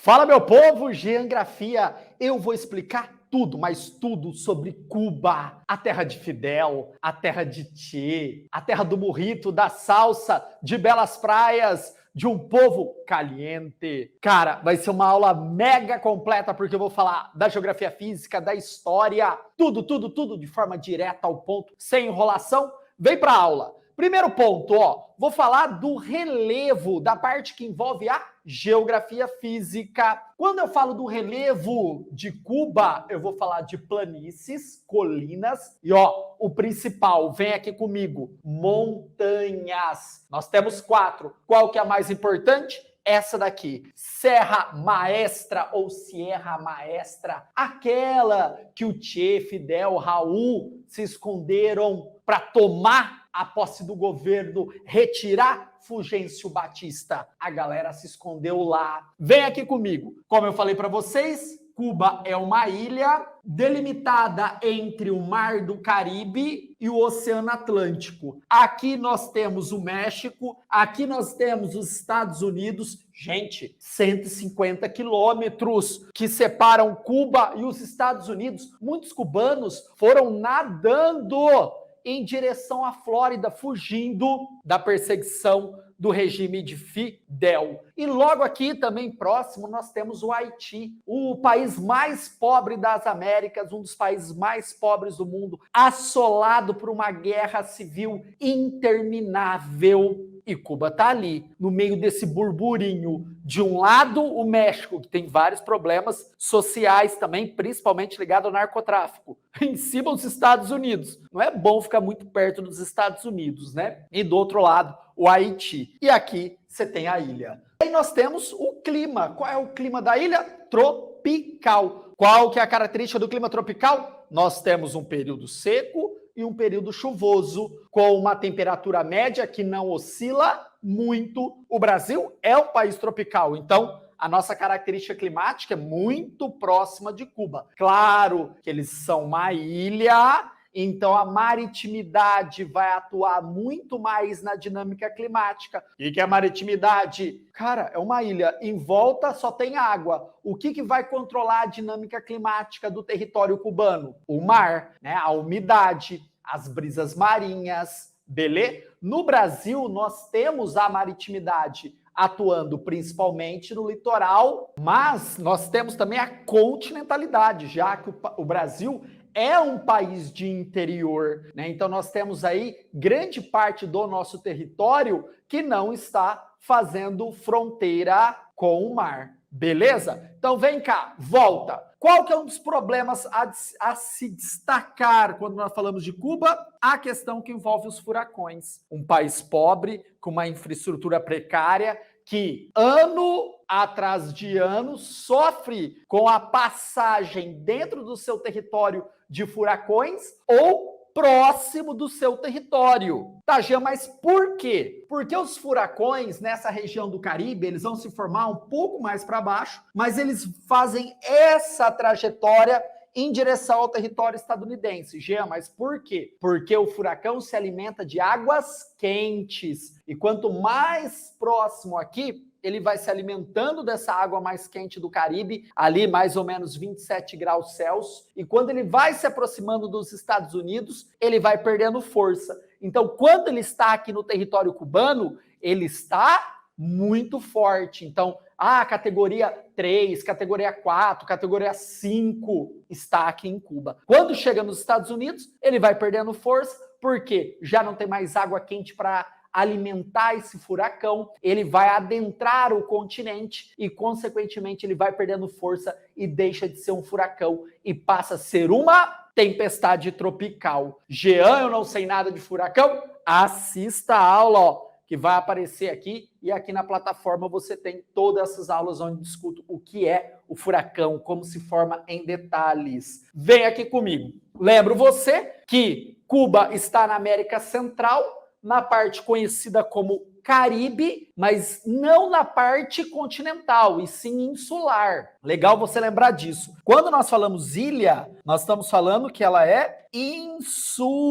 Fala, meu povo, Geografia. Eu vou explicar tudo, mas tudo sobre Cuba, a terra de Fidel, a terra de Che, a terra do burrito, da salsa, de belas praias, de um povo caliente. Cara, vai ser uma aula mega completa, porque eu vou falar da geografia física, da história, tudo de forma direta ao ponto, sem enrolação. Vem pra aula. Primeiro ponto, vou falar do relevo, da parte que envolve a geografia física. Quando eu falo do relevo de Cuba, eu vou falar de planícies, colinas e, o principal, vem aqui comigo, montanhas. Nós temos 4. Qual que é a mais importante? Essa daqui, Serra Maestra ou Sierra Maestra, aquela que o Che, Fidel, Raul se esconderam para tomar a posse do governo, retirar Fulgêncio Batista. A galera se escondeu lá. Vem aqui comigo. Como eu falei para vocês, Cuba é uma ilha delimitada entre o Mar do Caribe e o Oceano Atlântico. Aqui nós temos o México, aqui nós temos os Estados Unidos. Gente, 150 quilômetros que separam Cuba e os Estados Unidos. Muitos cubanos foram nadando em direção à Flórida, fugindo da perseguição do regime de Fidel. E logo aqui, também próximo, nós temos o Haiti, o país mais pobre das Américas, um dos países mais pobres do mundo, assolado por uma guerra civil interminável. E Cuba está ali, no meio desse burburinho. De um lado, o México, que tem vários problemas sociais também, principalmente ligado ao narcotráfico. Em cima, os Estados Unidos. Não é bom ficar muito perto dos Estados Unidos, né? E do outro lado, o Haiti. E aqui você tem a ilha. Aí nós temos o clima. Qual é o clima da ilha? Tropical. Qual que é a característica do clima tropical? Nós temos um período seco e um período chuvoso, com uma temperatura média que não oscila muito. O Brasil é um país tropical, então a nossa característica climática é muito próxima de Cuba. Claro que eles são uma ilha, então a maritimidade vai atuar muito mais na dinâmica climática. O que é a maritimidade? Cara, é uma ilha, em volta só tem água. O que vai controlar a dinâmica climática do território cubano? O mar, né? A umidade, as brisas marinhas, beleza? No Brasil, nós temos a maritimidade atuando principalmente no litoral, mas nós temos também a continentalidade, já que o Brasil é um país de interior, né? Então nós temos aí grande parte do nosso território que não está fazendo fronteira com o mar, beleza? Então vem cá, volta. Qual que é um dos problemas a se destacar quando nós falamos de Cuba? A questão que envolve os furacões. Um país pobre, com uma infraestrutura precária, que ano atrás de ano sofre com a passagem dentro do seu território de furacões ou próximo do seu território. Tá, Jean, mas por quê? Porque os furacões nessa região do Caribe, eles vão se formar um pouco mais para baixo, mas eles fazem essa trajetória em direção ao território estadunidense. Jean, mas por quê? Porque o furacão se alimenta de águas quentes. E quanto mais próximo aqui, ele vai se alimentando dessa água mais quente do Caribe, ali mais ou menos 27 graus Celsius, e quando ele vai se aproximando dos Estados Unidos, ele vai perdendo força. Então, quando ele está aqui no território cubano, ele está muito forte. Então, categoria 3, categoria 4, categoria 5 está aqui em Cuba. Quando chega nos Estados Unidos, ele vai perdendo força, porque já não tem mais água quente para alimentar esse furacão, ele vai adentrar o continente e, consequentemente, ele vai perdendo força e deixa de ser um furacão e passa a ser uma tempestade tropical. Jean, eu não sei nada de furacão? Assista a aula, que vai aparecer aqui, e aqui na plataforma você tem todas essas aulas onde discuto o que é o furacão, como se forma em detalhes. Vem aqui comigo. Lembro você que Cuba está na América Central, na parte conhecida como Caribe, mas não na parte continental, e sim insular. Legal você lembrar disso. Quando nós falamos ilha, nós estamos falando que ela é insular.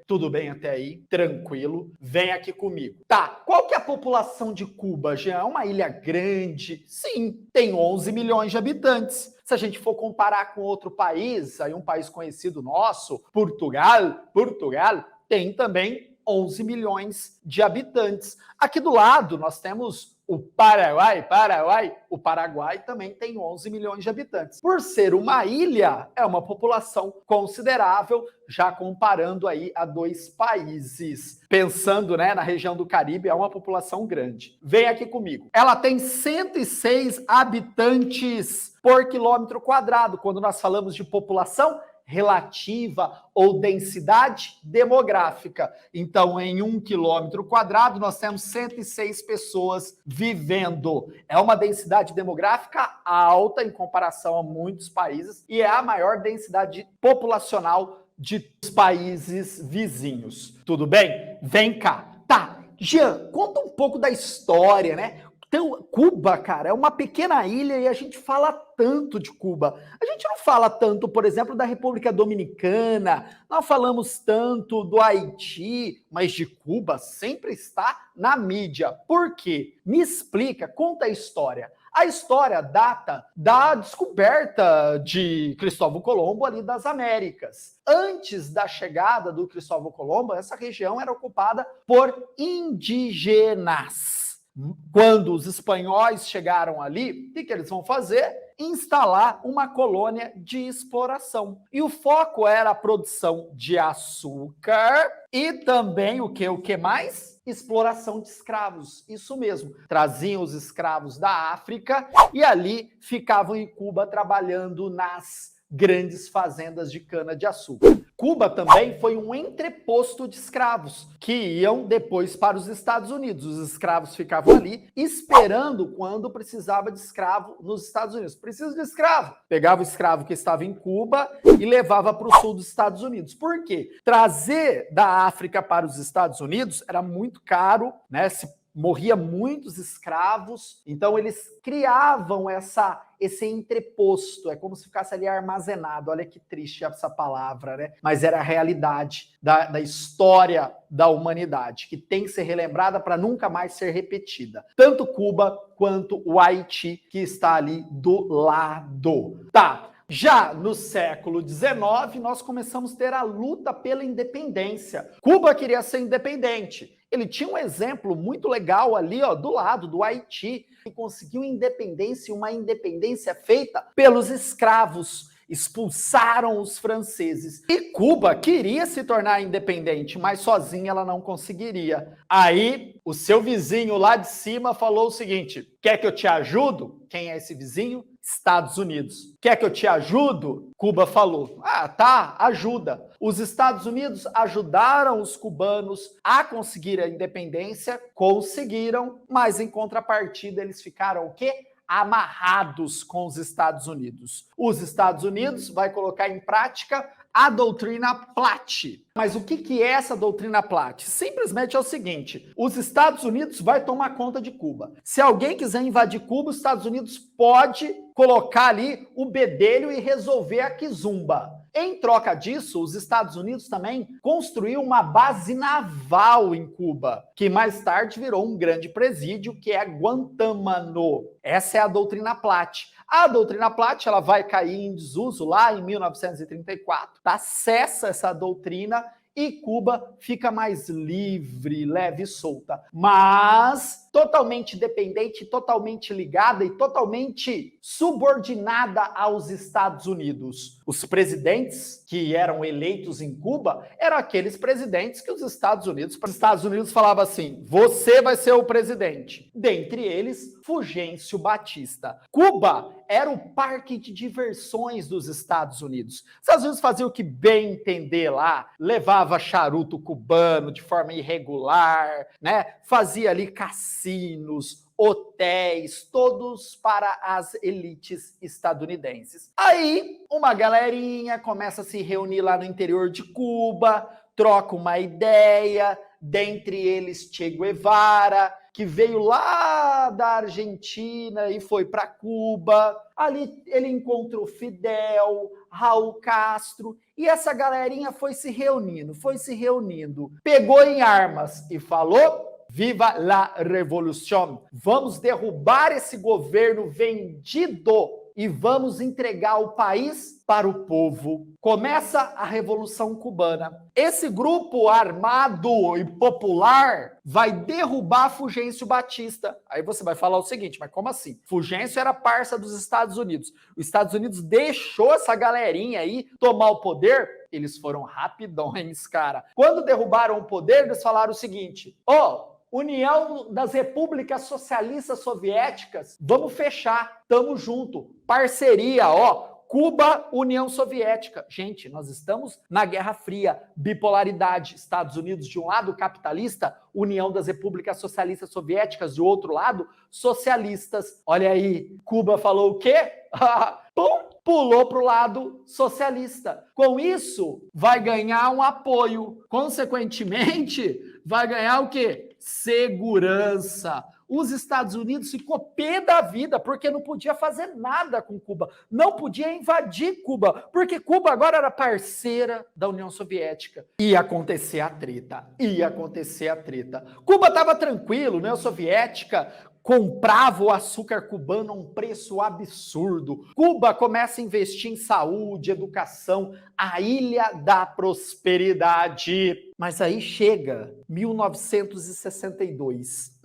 Tudo bem até aí? Tranquilo? Vem aqui comigo. Tá, qual que é a população de Cuba, Jean? É uma ilha grande? Sim, tem 11 milhões de habitantes. Se a gente for comparar com outro país, aí um país conhecido nosso, Portugal, tem também 11 milhões de habitantes. Aqui do lado nós temos o Paraguai. O Paraguai também tem 11 milhões de habitantes. Por ser uma ilha, é uma população considerável, já comparando aí a dois países. Pensando, né, na região do Caribe, é uma população grande. Vem aqui comigo. Ela tem 106 habitantes por quilômetro quadrado. Quando nós falamos de população relativa ou densidade demográfica. Então, em 1 quilômetro quadrado, nós temos 106 pessoas vivendo. É uma densidade demográfica alta em comparação a muitos países e é a maior densidade populacional de países vizinhos. Tudo bem? Vem cá. Tá, Jean, conta um pouco da história, né? Então, Cuba, cara, é uma pequena ilha e a gente fala tanto de Cuba. A gente não fala tanto, por exemplo, da República Dominicana, não falamos tanto do Haiti, mas de Cuba sempre está na mídia. Por quê? Me explica, conta a história. A história data da descoberta de Cristóvão Colombo ali das Américas. Antes da chegada do Cristóvão Colombo, essa região era ocupada por indígenas. Quando os espanhóis chegaram ali, o que eles vão fazer? Instalar uma colônia de exploração. E o foco era a produção de açúcar e também o que mais? Exploração de escravos. Isso mesmo. Traziam os escravos da África e ali ficavam em Cuba trabalhando nas grandes fazendas de cana-de-açúcar. Cuba também foi um entreposto de escravos que iam depois para os Estados Unidos. Os escravos ficavam ali esperando quando precisava de escravo nos Estados Unidos. Precisa de escravo. Pegava o escravo que estava em Cuba e levava para o sul dos Estados Unidos. Por quê? Trazer da África para os Estados Unidos era muito caro, né? Morria muitos escravos, então eles criavam esse entreposto, é como se ficasse ali armazenado. Olha que triste essa palavra, né? Mas era a realidade da história da humanidade, que tem que ser relembrada para nunca mais ser repetida. Tanto Cuba quanto o Haiti, que está ali do lado. Tá. Já no século XIX, nós começamos a ter a luta pela independência. Cuba queria ser independente. Ele tinha um exemplo muito legal ali, ó, do lado do Haiti, que conseguiu independência, uma independência feita pelos escravos. Expulsaram os franceses. E Cuba queria se tornar independente, mas sozinha ela não conseguiria. Aí, o seu vizinho lá de cima falou o seguinte: quer que eu te ajudo? Quem é esse vizinho? Estados Unidos. Quer que eu te ajudo? Cuba falou. Ah, tá, ajuda. Os Estados Unidos ajudaram os cubanos a conseguir a independência, conseguiram, mas em contrapartida eles ficaram o quê? Amarrados com os Estados Unidos. Os Estados Unidos vai colocar em prática a doutrina Platt. Mas o que é essa doutrina Platt? Simplesmente é o seguinte: os Estados Unidos vai tomar conta de Cuba. Se alguém quiser invadir Cuba, os Estados Unidos pode colocar ali o bedelho e resolver a quizumba. Em troca disso, os Estados Unidos também construiu uma base naval em Cuba, que mais tarde virou um grande presídio, que é Guantánamo. Essa é a doutrina Platt. A doutrina Platt, ela vai cair em desuso lá em 1934, tá? Cessa essa doutrina e Cuba fica mais livre, leve e solta. Mas totalmente dependente, totalmente ligada e totalmente subordinada aos Estados Unidos. Os presidentes que eram eleitos em Cuba eram aqueles presidentes que os Estados Unidos falavam assim: você vai ser o presidente. Dentre eles, Fulgêncio Batista. Cuba era o parque de diversões dos Estados Unidos. Os Estados Unidos faziam o que bem entender lá, levava charuto cubano de forma irregular, né? Fazia ali cassinos, hotéis, todos para as elites estadunidenses. Aí, uma galerinha começa a se reunir lá no interior de Cuba, troca uma ideia, dentre eles Che Guevara, que veio lá da Argentina e foi para Cuba. Ali ele encontrou Fidel, Raul Castro, e essa galerinha foi se reunindo, pegou em armas e falou: Viva la revolución! Vamos derrubar esse governo vendido e vamos entregar o país para o povo. Começa a Revolução Cubana. Esse grupo armado e popular vai derrubar Fulgêncio Batista. Aí você vai falar o seguinte, mas como assim? Fulgêncio era parça dos Estados Unidos. Os Estados Unidos deixou essa galerinha aí tomar o poder? Eles foram rapidões, cara. Quando derrubaram o poder, eles falaram o seguinte: União das Repúblicas Socialistas Soviéticas, vamos fechar, tamo junto, parceria, Cuba, União Soviética. Gente, nós estamos na Guerra Fria, bipolaridade, Estados Unidos de um lado capitalista, União das Repúblicas Socialistas Soviéticas de outro lado, socialistas. Olha aí, Cuba falou o quê? Pum! Pulou para o lado socialista. Com isso, vai ganhar um apoio. Consequentemente, vai ganhar o quê? Segurança. Os Estados Unidos ficou pé da vida, porque não podia fazer nada com Cuba. Não podia invadir Cuba, porque Cuba agora era parceira da União Soviética. Ia acontecer a treta. Cuba estava tranquilo, União Soviética comprava o açúcar cubano a um preço absurdo. Cuba começa a investir em saúde, educação, a ilha da prosperidade. Mas aí chega 1962.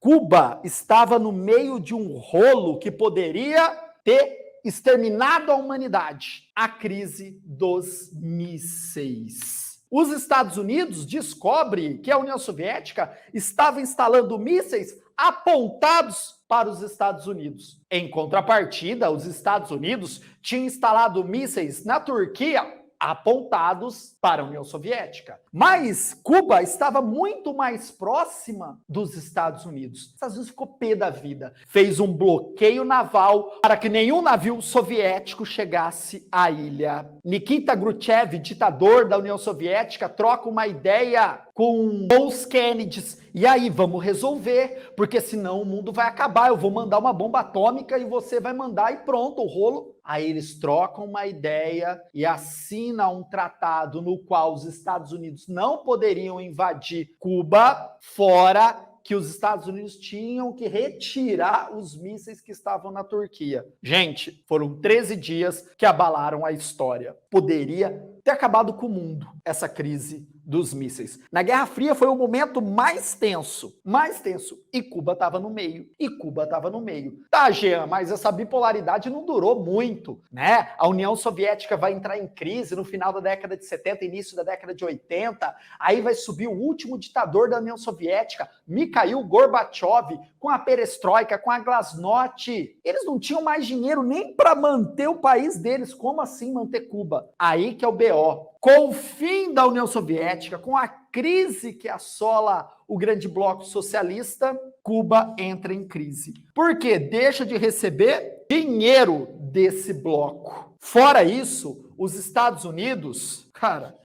Cuba estava no meio de um rolo que poderia ter exterminado a humanidade. A crise dos mísseis. Os Estados Unidos descobrem que a União Soviética estava instalando mísseis apontados para os Estados Unidos. Em contrapartida, os Estados Unidos tinham instalado mísseis na Turquia apontados para a União Soviética. Mas Cuba estava muito mais próxima dos Estados Unidos. Os Estados Unidos ficou pé da vida. Fez um bloqueio naval para que nenhum navio soviético chegasse à ilha. Nikita Khrushchev, ditador da União Soviética, troca uma ideia com os Kennedys. E aí, vamos resolver, porque senão o mundo vai acabar. Eu vou mandar uma bomba atômica e você vai mandar e pronto, o rolo. Aí eles trocam uma ideia e assinam um tratado no qual os Estados Unidos não poderiam invadir Cuba, fora que os Estados Unidos tinham que retirar os mísseis que estavam na Turquia. Gente, foram 13 dias que abalaram a história. Poderia ter acabado com o mundo essa crise dos mísseis. Na Guerra Fria foi o momento mais tenso, e Cuba estava no meio, Tá, Jean, mas essa bipolaridade não durou muito, né? A União Soviética vai entrar em crise no final da década de 70, início da década de 80, aí vai subir o último ditador da União Soviética, Mikhail Gorbachev, com a perestroika, com a glasnost. Eles não tinham mais dinheiro nem para manter o país deles. Como assim manter Cuba? Aí que é o BO. Com o fim da União Soviética, com a crise que assola o grande bloco socialista, Cuba entra em crise. Por quê? Deixa de receber dinheiro desse bloco. Fora isso, os Estados Unidos,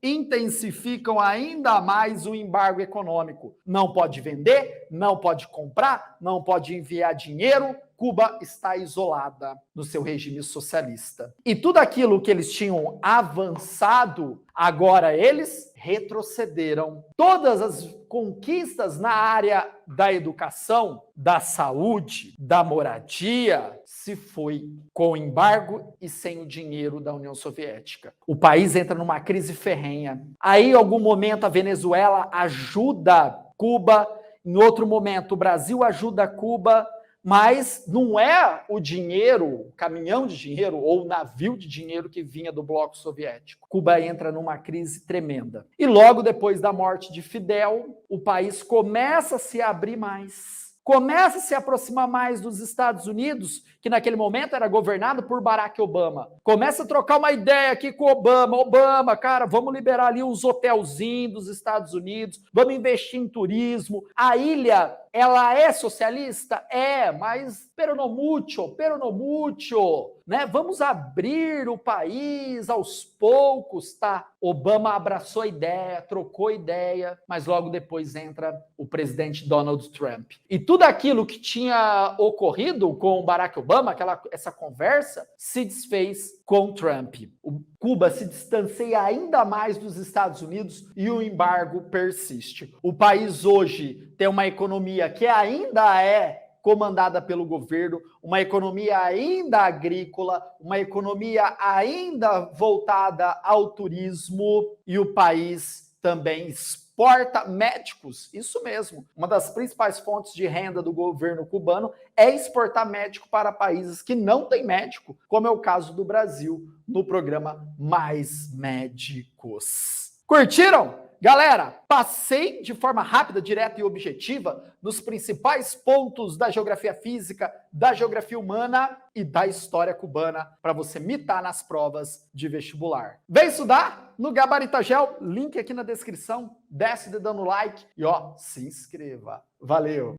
intensificam ainda mais o embargo econômico. Não pode vender, não pode comprar, não pode enviar dinheiro. Cuba está isolada no seu regime socialista. E tudo aquilo que eles tinham avançado, agora eles retrocederam. Todas as conquistas na área da educação, da saúde, da moradia, se foi com o embargo e sem o dinheiro da União Soviética. O país entra numa crise ferrenha. Aí, em algum momento, a Venezuela ajuda Cuba, em outro momento, o Brasil ajuda Cuba, mas não é o dinheiro, o caminhão de dinheiro ou o navio de dinheiro que vinha do bloco soviético. Cuba entra numa crise tremenda. E logo depois da morte de Fidel, o país começa a se abrir mais. Começa a se aproximar mais dos Estados Unidos, que naquele momento era governado por Barack Obama. Começa a trocar uma ideia aqui com Obama. Obama, cara, vamos liberar ali uns hotelzinhos dos Estados Unidos, vamos investir em turismo. A ilha ela é socialista? É, mas pero no mucho, né? Vamos abrir o país aos poucos, tá? Obama abraçou a ideia, trocou ideia, mas logo depois entra o presidente Donald Trump. E tudo aquilo que tinha ocorrido com Barack Obama, essa conversa, se desfez com Trump. Cuba se distancia ainda mais dos Estados Unidos e o embargo persiste. O país hoje tem uma economia que ainda é comandada pelo governo, uma economia ainda agrícola, uma economia ainda voltada ao turismo, e o país também exporta médicos, isso mesmo. Uma das principais fontes de renda do governo cubano é exportar médico para países que não têm médico, como é o caso do Brasil, no programa Mais Médicos. Curtiram? Galera, passei de forma rápida, direta e objetiva nos principais pontos da geografia física, da geografia humana e da história cubana para você mitar nas provas de vestibular. Vem estudar no Gabaritagel, link aqui na descrição, desce dando like e ó, se inscreva. Valeu!